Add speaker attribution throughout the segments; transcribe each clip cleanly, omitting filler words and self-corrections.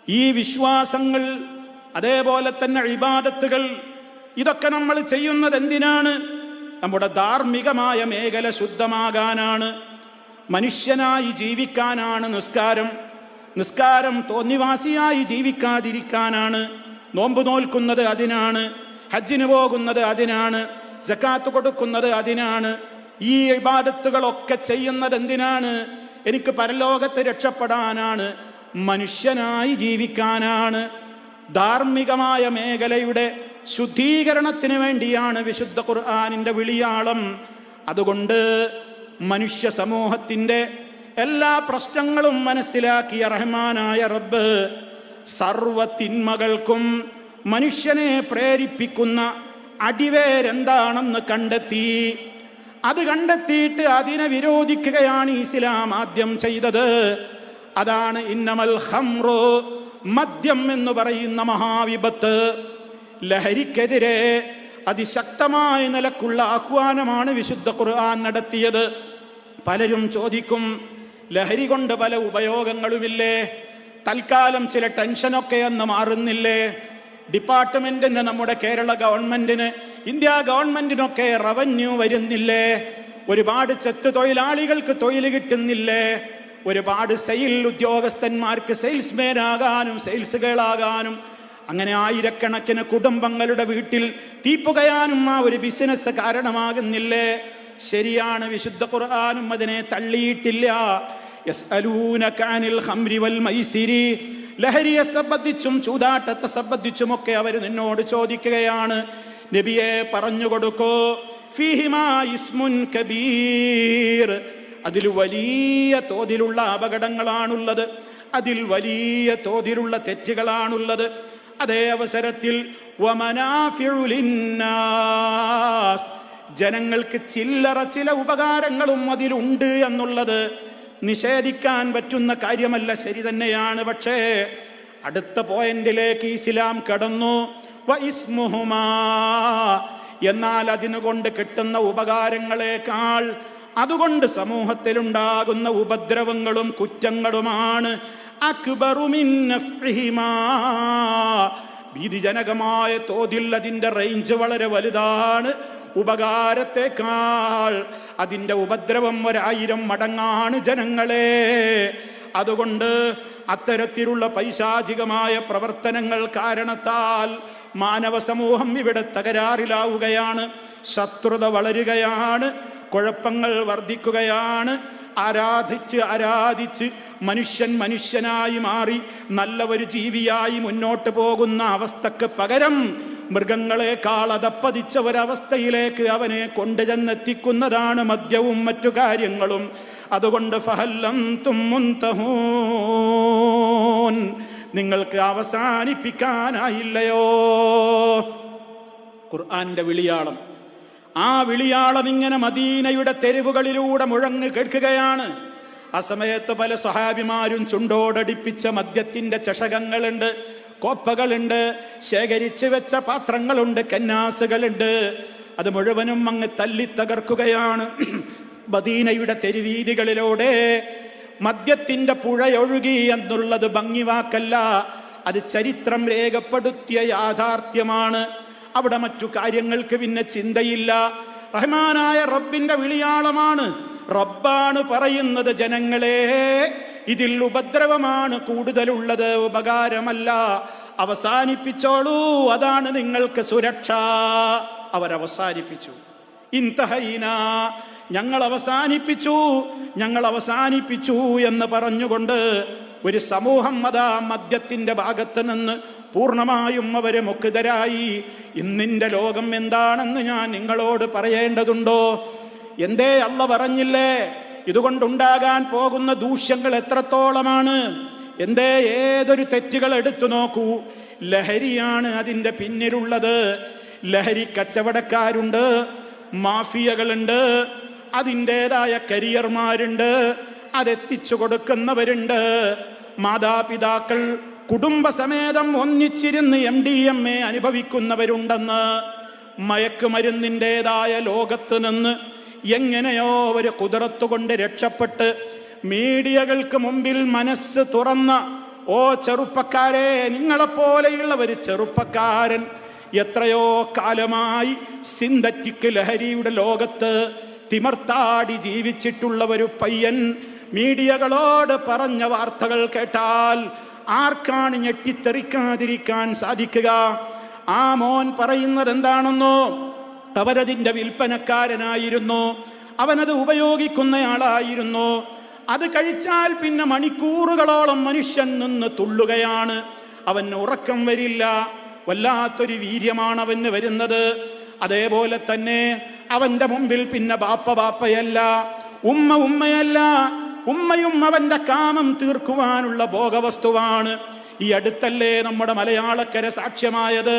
Speaker 1: ഈ വിശ്വാസങ്ങൾ, അതേപോലെ തന്നെ ഇബാദത്തുകൾ, ഇതൊക്കെ നമ്മൾ ചെയ്യുന്നത് എന്തിനാണ്? നമ്മുടെ ധാർമ്മികമായ മേഖല ശുദ്ധമാകാനാണ്, മനുഷ്യനായി ജീവിക്കാനാണ്. നിസ്കാരം തോന്നിവാസിയായി ജീവിക്കാതിരിക്കാനാണ്. നോമ്പ് നോൽക്കുന്നത് അതിനാണ്, ഹജ്ജിന് പോകുന്നത് അതിനാണ്, സക്കാത്ത് കൊടുക്കുന്നത് അതിനാണ്. ഈ ഇബാദത്തുകളൊക്കെ ചെയ്യുന്നത് എന്തിനാണ്? എനിക്ക് പരലോകത്ത് രക്ഷപ്പെടാനാണ്, മനുഷ്യനായി ജീവിക്കാനാണ്. ധാർമ്മികമായ മേഖലയുടെ ശുദ്ധീകരണത്തിന് വേണ്ടിയാണ് വിശുദ്ധ ഖുർആനിൻ്റെ വിളിയാളം. അതുകൊണ്ട് മനുഷ്യ സമൂഹത്തിൻ്റെ എല്ലാ പ്രശ്നങ്ങളും മനസ്സിലാക്കിയ റഹ്മാനായ റബ്ബ് സർവ്വ തിന്മകൾക്കും മനുഷ്യനെ പ്രേരിപ്പിക്കുന്ന അടിവേരെന്താണെന്ന് കണ്ടെത്തി. അത് കണ്ടെത്തിയിട്ട് അതിനെ വിരോധിക്കുകയാണ് ഇസ്ലാം ആദ്യം ചെയ്തത്. അതാണ് ഇന്നമൽ ഖംറു, മദ്യം എന്ന് പറയുന്ന മഹാവിപത്ത്. ലഹരിക്കെതിരെ അതിശക്തമായ നിലക്കുള്ള ആഹ്വാനമാണ് വിശുദ്ധ ഖുർആൻ നടത്തിയത്. പലരും ചോദിക്കും, ലഹരി കൊണ്ട് പല ഉപയോഗങ്ങളുമില്ലേ? തൽക്കാലം ചില ടെൻഷനൊക്കെ ഒന്ന് മാറുന്നില്ലേ? ഡിപ്പാർട്ട്മെന്റിന്, നമ്മുടെ കേരള ഗവൺമെന്റിന്, ഇന്ത്യ ഗവൺമെന്റിനൊക്കെ റവന്യൂ വരുന്നില്ലേ? ഒരുപാട് ചെത്ത് തൊഴിലാളികൾക്ക് തൊഴിൽ കിട്ടുന്നില്ലേ? ഒരുപാട് സെയിൽ ഉദ്യോഗസ്ഥന്മാർക്ക് സെയിൽസ്മാൻ ആകാനും സെയിൽസ് ഗേളാകാനും, അങ്ങനെ ആയിരക്കണക്കിന് കുടുംബങ്ങളുടെ വീട്ടിൽ തീപ്പുകയാനും ആ ഒരു ബിസിനസ് കാരണമാകുന്നില്ലേ? ശരിയാണ്, വിശുദ്ധ ഖുർആനും അതിനെ തള്ളിയിട്ടില്ല. യസ്അലൂനക അനിൽ ഖംരി വൽ മൈസിരി, ലഹരിയെ സംബന്ധിച്ചും ചൂതാട്ടത്തെ സംബന്ധിച്ചുമൊക്കെ അവർ നിന്നോട് ചോദിക്കുകയാണ്. നബിയെ പറഞ്ഞു കൊടുക്കൂ, ഫീഹിമാ ഇസ്മുൻ കബീർ, അതിൽ വലിയ തോതിലുള്ള അപകടങ്ങളാണുള്ളത്, അതിൽ വലിയ തോതിലുള്ള തെറ്റുകളാണുള്ളത്. അതേ അവസരത്തിൽ വമനാഫിഉ ലിന്നാസ്, ജനങ്ങൾക്ക് ചില്ലറ ചില ഉപകാരങ്ങളും അതിലുണ്ട് എന്നുള്ളത് നിഷേധിക്കാൻ പറ്റുന്ന കാര്യമല്ല, ശരി തന്നെയാണ്. പക്ഷേ അടുത്ത പോയിന്റിലേക്ക് ഇസ്ലാം കടന്നു. വഇസ്മുഹുമാ, എന്നാൽ അതിനുകൊണ്ട് കിട്ടുന്ന ഉപകാരങ്ങളെക്കാൾ അതുകൊണ്ട് സമൂഹത്തിലുണ്ടാകുന്ന ഉപദ്രവങ്ങളും കുറ്റങ്ങളുമാണ് അക്ബറു മിൻ നഫ്ഇഹിമാ, ഭീതിജനകമായ തോതിൽ അതിൻ്റെ റേഞ്ച് വളരെ വലുതാണ്. ഉപകാരത്തെക്കാൾ അതിൻ്റെ ഉപദ്രവം 1000 മടങ്ങാണ് ജനങ്ങളെ. അതുകൊണ്ട് അത്തരത്തിലുള്ള പൈശാചികമായ പ്രവർത്തനങ്ങൾ കാരണത്താൽ മാനവ സമൂഹം ഇവിടെ തകരാറിലാവുകയാണ്, ശത്രുത വളരുകയാണ്, കുഴപ്പങ്ങൾ വർദ്ധിക്കുകയാണ്. ആരാധിച്ച് മനുഷ്യനായി മാറി നല്ല ഒരു ജീവിയായി മുന്നോട്ട് പോകുന്ന അവസ്ഥക്ക് പകരം മൃഗങ്ങളെക്കാൾ അതപ്പതിച്ച ഒരവസ്ഥയിലേക്ക് അവനെ കൊണ്ടുചെന്നെത്തിക്കുന്നതാണ് മദ്യവും മറ്റു കാര്യങ്ങളും. അതുകൊണ്ട് ഫഹല്ലൻതും മുൻതഹൂൻ, നിങ്ങൾക്ക് അവസാനിപ്പിക്കാനായില്ലയോ? ഖുർആന്റെ വിളിയാളം, ആ വിളിയാളം ഇങ്ങനെ മദീനയുടെ തെരുവുകളിലൂടെ മുഴങ്ങി കേൾക്കുകയാണ്. ആ സമയത്ത് പല സ്വഹാബിമാരും ചുണ്ടോടടിപ്പിച്ച മദ്യത്തിൻ്റെ ചഷകങ്ങളുണ്ട്, കോപ്പകളുണ്ട്, ശേഖരിച്ചു വെച്ച പാത്രങ്ങളുണ്ട്, കന്നാസുകളുണ്ട്. അത് മുഴുവനും അങ്ങ് തല്ലി തകർക്കുകയാണ്. മദീനയുടെ തെരുവീതികളിലൂടെ മദ്യത്തിൻ്റെ പുഴയൊഴുകി എന്നുള്ളത് ഭംഗിവാക്കല്ല, അത് ചരിത്രം രേഖപ്പെടുത്തിയ യാഥാർത്ഥ്യമാണ്. അവിടെ മറ്റു കാര്യങ്ങൾക്ക് പിന്നെ ചിന്തയില്ല. റഹ്മാനായ റബ്ബിൻ്റെ വിളിയാളമാണ്. റബ്ബാണ് പറയുന്നത്, ജനങ്ങളെ ഇതിൽ ഉപദ്രവമാണ് കൂടുതലുള്ളത്, ഉപകാരമല്ല, അവസാനിപ്പിച്ചോളൂ, അതാണ് നിങ്ങൾക്ക് സുരക്ഷ. അവരവസാനിപ്പിച്ചു. ഇൻതഹൈന, ഞങ്ങൾ അവസാനിപ്പിച്ചു എന്ന് പറഞ്ഞുകൊണ്ട് ഒരു സമൂഹം അതാ മദ്യത്തിൻ്റെ ഭാഗത്ത് നിന്ന് പൂർണ്ണമായും അവര് മുക്തരായി. ഇന്നിൻ്റെ ലോകം എന്താണെന്ന് ഞാൻ നിങ്ങളോട് പറയേണ്ടതുണ്ടോ? എന്തേ അള്ള പറഞ്ഞില്ലേ? ഇതുകൊണ്ടുണ്ടാകാൻ പോകുന്ന ദൂഷ്യങ്ങൾ എത്രത്തോളമാണ്? എന്തേ ഏതൊരു തെറ്റുകൾ എടുത്തു നോക്കൂ, ലഹരിയാണ് അതിൻ്റെ പിന്നിലുള്ളത്. ലഹരി കച്ചവടക്കാരുണ്ട്, മാഫിയകളുണ്ട്, അതിൻ്റെതായ കരിയർമാരുണ്ട്, അതെത്തിച്ചു കൊടുക്കുന്നവരുണ്ട്. മാതാപിതാക്കൾ കുടുംബസമേതം ഒന്നിച്ചിരുന്ന് MDMA അനുഭവിക്കുന്നവരുണ്ടെന്ന്. മയക്കുമരുന്നിൻ്റെതായ ലോകത്ത് നിന്ന് എങ്ങനെയോ ഒരു കുതിരത്തുകൊണ്ട് രക്ഷപ്പെട്ട് മീഡിയകൾക്ക് മുമ്പിൽ മനസ്സ് തുറന്ന ഓ ചെറുപ്പക്കാരെ, നിങ്ങളെപ്പോലെയുള്ള ഒരു ചെറുപ്പക്കാരൻ എത്രയോ കാലമായി സിന്തറ്റിക് ലഹരിയുടെ ലോകത്ത് തിമർത്താടി ജീവിച്ചിട്ടുള്ള ഒരു പയ്യൻ മീഡിയകളോട് പറഞ്ഞ വാർത്തകൾ കേട്ടാൽ ആർക്കാണ് ഞെട്ടിത്തെറിക്കാതിരിക്കാൻ സാധിക്കുക? ആ മോൻ പറയുന്നത് എന്താണെന്നോ, അവരതിൻ്റെ വിൽപ്പനക്കാരനായിരുന്നു, അവനത് ഉപയോഗിക്കുന്നയാളായിരുന്നു. അത് കഴിച്ചാൽ പിന്നെ മണിക്കൂറുകളോളം മനുഷ്യൻ നിന്ന് തുള്ളുകയാണ്. അവന് ഉറക്കം വരില്ല, വല്ലാത്തൊരു വീര്യമാണ് അവന് വരുന്നത്. അതേപോലെ തന്നെ അവൻ്റെ മുമ്പിൽ പിന്നെ ബാപ്പയല്ല, ഉമ്മയല്ല, ഉമ്മയും അവൻ്റെ കാമം തീർക്കുവാനുള്ള ഭോഗവസ്തുവാണ്. ഈ അടുത്തല്ലേ നമ്മുടെ മലയാളക്കര സാക്ഷ്യമായത്?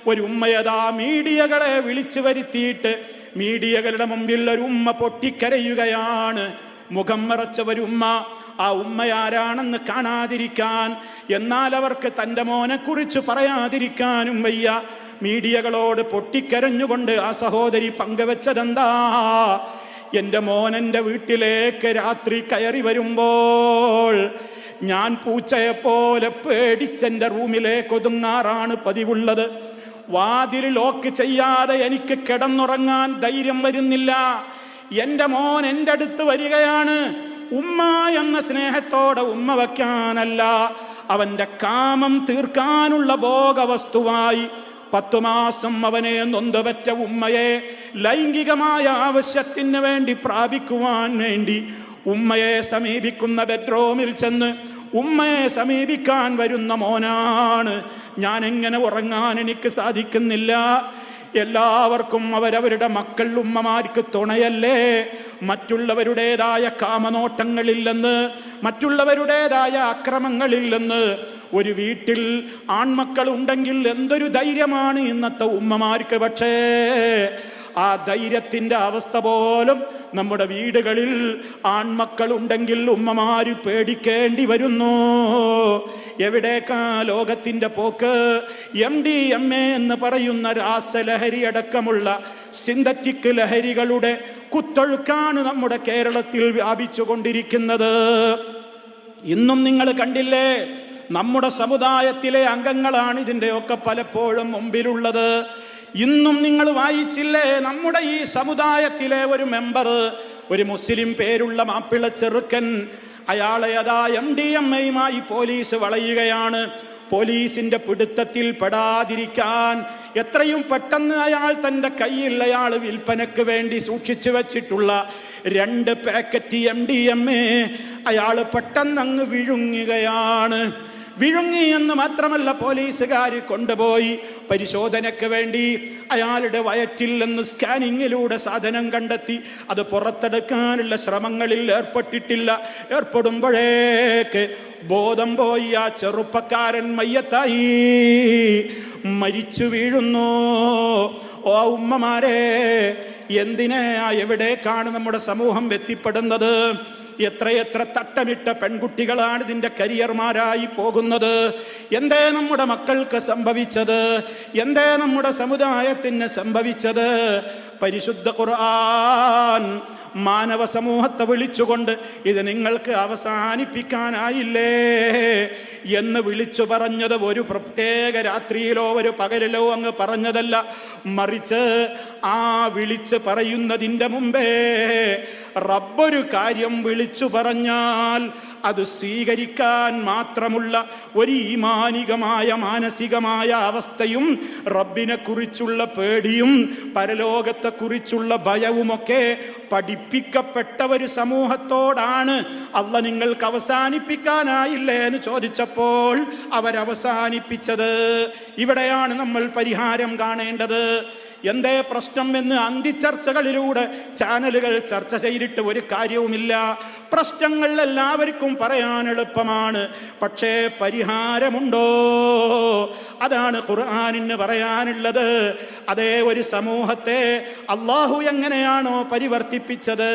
Speaker 1: ഒരു ഉമ്മയതാ മീഡിയകളെ വിളിച്ചു വരുത്തിയിട്ട് മീഡിയകളുടെ മുമ്പിൽ ഒരു ഉമ്മ പൊട്ടിക്കരയുകയാണ്. മുഖം മറച്ച ഒരു ഉമ്മ. ആ ഉമ്മയാരാണെന്ന് കാണാതിരിക്കാൻ, എന്നാൽ അവർക്ക് തൻ്റെ മോനെക്കുറിച്ച് പറയാതിരിക്കാനും വയ്യ. മീഡിയകളോട് പൊട്ടിക്കരഞ്ഞുകൊണ്ട് ആ സഹോദരി പങ്കുവെച്ചതെന്താ? എൻ്റെ മോൻ എൻ്റെ വീട്ടിലേക്ക് രാത്രി കയറി വരുമ്പോൾ ഞാൻ പൂച്ചയെപ്പോലെ പേടിച്ചെൻ്റെ റൂമിലേക്ക് ഒതുങ്ങാറാണ് പതിവുള്ളത്. വാതിൽ ലോക്ക് ചെയ്യാതെ എനിക്ക് കിടന്നുറങ്ങാൻ ധൈര്യം വരുന്നില്ല. എൻ്റെ മോൻ എൻ്റെ അടുത്ത് വരികയാണ്. ഉമ്മ എന്ന സ്നേഹത്തോടെ ഉമ്മ വയ്ക്കാനല്ല, അവൻ്റെ കാമം തീർക്കാനുള്ള ഭോഗവസ്തുവായി 10 മാസം അവനെ നൊന്തുപറ്റ ഉമ്മയെ ലൈംഗികമായ ആവശ്യത്തിന് വേണ്ടി പ്രാപിക്കുവാൻ വേണ്ടി ഉമ്മയെ സമീപിക്കുന്ന ബെഡ്റൂമിൽ ചെന്ന് ഉമ്മയെ സമീപിക്കാൻ വരുന്ന മോനാണ്. ഞാൻ എങ്ങനെ ഉറങ്ങാൻ എനിക്ക് സാധിക്കുന്നില്ല. എല്ലാവർക്കും അവരവരുടെ മക്കൾ ഉമ്മമാർക്ക് തുണയല്ലേ? മറ്റുള്ളവരുടേതായ കാമനോട്ടങ്ങളില്ലെന്ന്, മറ്റുള്ളവരുടേതായ അക്രമങ്ങളില്ലെന്ന് ഒരു വീട്ടിൽ ആൺമക്കൾ ഉണ്ടെങ്കിൽ എന്തൊരു ധൈര്യമാണ് ഇന്നത്തെ ഉമ്മമാർക്ക്. പക്ഷേ ആ ധൈര്യത്തിൻ്റെ അവസ്ഥ പോലും നമ്മുടെ വീടുകളിൽ ആൺമക്കൾ ഉണ്ടെങ്കിൽ ഉമ്മമാര് പേടിക്കേണ്ടി വരുന്നു. എവിടേക്കാ ലോകത്തിൻ്റെ പോക്ക്? MDMA എന്ന് പറയുന്ന രാസലഹരി അടക്കമുള്ള സിന്തറ്റിക് ലഹരികളുടെ കുത്തൊഴുക്കാണ് നമ്മുടെ കേരളത്തിൽ വ്യാപിച്ചു കൊണ്ടിരിക്കുന്നത്. ഇന്നും നിങ്ങൾ കണ്ടില്ലേ, നമ്മുടെ സമുദായത്തിലെ അംഗങ്ങളാണ് ഇതിൻ്റെയൊക്കെ പലപ്പോഴും മുമ്പിലുള്ളത്. ഇന്നും നിങ്ങൾ വായിച്ചില്ലേ, നമ്മുടെ ഈ സമുദായത്തിലെ ഒരു മെമ്പർ, ഒരു മുസ്ലിം പേരുള്ള മാപ്പിള ചെറുക്കൻ, അയാളെ അതാ MDMAയുമായി പോലീസ് വളയുകയാണ്. പോലീസിന്റെ പിടുത്തത്തിൽ പെടാതിരിക്കാൻ എത്രയും പെട്ടെന്ന് അയാൾ തൻ്റെ കയ്യിൽ അയാൾ വിൽപ്പനയ്ക്ക് വേണ്ടി സൂക്ഷിച്ചു വെച്ചിട്ടുള്ള 2 പാക്കറ്റ് MDMA അയാൾ പെട്ടെന്നങ്ങ് വിഴുങ്ങുകയാണ്. വിഴുങ്ങി എന്ന് മാത്രമല്ല, പോലീസുകാർ കൊണ്ടുപോയി പരിശോധനയ്ക്ക് വേണ്ടി അയാളുടെ വയറ്റിൽ നിന്ന് സ്കാനിങ്ങിലൂടെ സാധനം കണ്ടെത്തി. അത് പുറത്തെടുക്കാനുള്ള ശ്രമങ്ങളിൽ ഏർപ്പെടുമ്പോഴേക്ക് ബോധം പോയി ആ ചെറുപ്പക്കാരൻ മയ്യത്തായി, മരിച്ചു വീഴുന്നു. ഓ ഉമ്മമാരെ, എവിടേക്കാണ് നമ്മുടെ സമൂഹം എത്തിപ്പെടുന്നത്? എത്രയെത്ര തട്ടമിട്ട പെൺകുട്ടികളാണ് ഇതിൻ്റെ കരിയർമാരായി പോകുന്നത്. എന്തേ നമ്മുടെ മക്കൾക്ക് സംഭവിച്ചത്? എന്തേ നമ്മുടെ സമുദായത്തിന് സംഭവിച്ചത്? പരിശുദ്ധ ഖുർആൻ മാനവ സമൂഹത്തെ വിളിച്ചുകൊണ്ട് ഇത് നിങ്ങൾക്ക് അവസാനിപ്പിക്കാനായില്ലേ എന്ന് വിളിച്ചു പറഞ്ഞത് ഒരു പ്രത്യേക രാത്രിയിലോ ഒരു പകലിലോ അങ്ങ് പറഞ്ഞതല്ല. മറിച്ച് ആ വിളിച്ച് പറയുന്നതിൻ്റെ മുമ്പേ റബ്ബൊരു കാര്യം വിളിച്ചു പറഞ്ഞാൽ അത് സ്വീകരിക്കാൻ മാത്രമുള്ള ഒരു ഈമാനികമായ മാനസികമായ അവസ്ഥയും റബ്ബിനെ കുറിച്ചുള്ള പേടിയും പരലോകത്തെക്കുറിച്ചുള്ള ഭയവുമൊക്കെ പഠിപ്പിക്കപ്പെട്ട ഒരു സമൂഹത്തോടാണ് അള്ളാഹ് നിങ്ങൾക്ക് അവസാനിപ്പിക്കാനായില്ലേ എന്ന് ചോദിച്ചപ്പോൾ അവരവസാനിപ്പിച്ചത്. ഇവിടെയാണ് നമ്മൾ പരിഹാരം കാണേണ്ടത്. എന്തേ പ്രശ്നം എന്ന് അന്തിച്ചർച്ചകളിലൂടെ ചാനലുകൾ ചർച്ച ചെയ്തിട്ട് ഒരു കാര്യവുമില്ല. പ്രശ്നങ്ങൾ എല്ലാവർക്കും പറയാൻ എളുപ്പമാണ്, പക്ഷേ പരിഹാരമുണ്ടോ? അതാണ് ഖുർആനിന് പറയാനുള്ളത്. അതേ ഒരു സമൂഹത്തെ അള്ളാഹു എങ്ങനെയാണോ പരിവർത്തിപ്പിച്ചത്,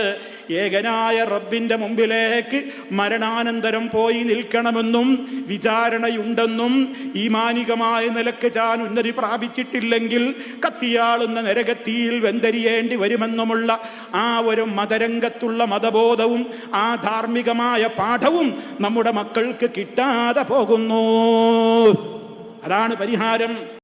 Speaker 1: ഏകനായ റബ്ബിന്റെ മുമ്പിലേക്ക് മരണാനന്തരം പോയി നിൽക്കണമെന്നും വിചാരണയുണ്ടെന്നും ഈമാനികമായ നിലക്ക് താൻ ഉന്നതി പ്രാപിച്ചിട്ടില്ലെങ്കിൽ കത്തിയാളുന്ന നരകത്തിയിൽ വെന്തരിയേണ്ടി വരുമെന്നുമുള്ള ആ ഒരു മതരംഗത്തുള്ള മതബോധവും ആ ധാർമ്മികമായ പാഠവും നമ്മുടെ മക്കൾക്ക് കിട്ടാതെ പോകുന്നു. അതാണ് പരിഹാരം.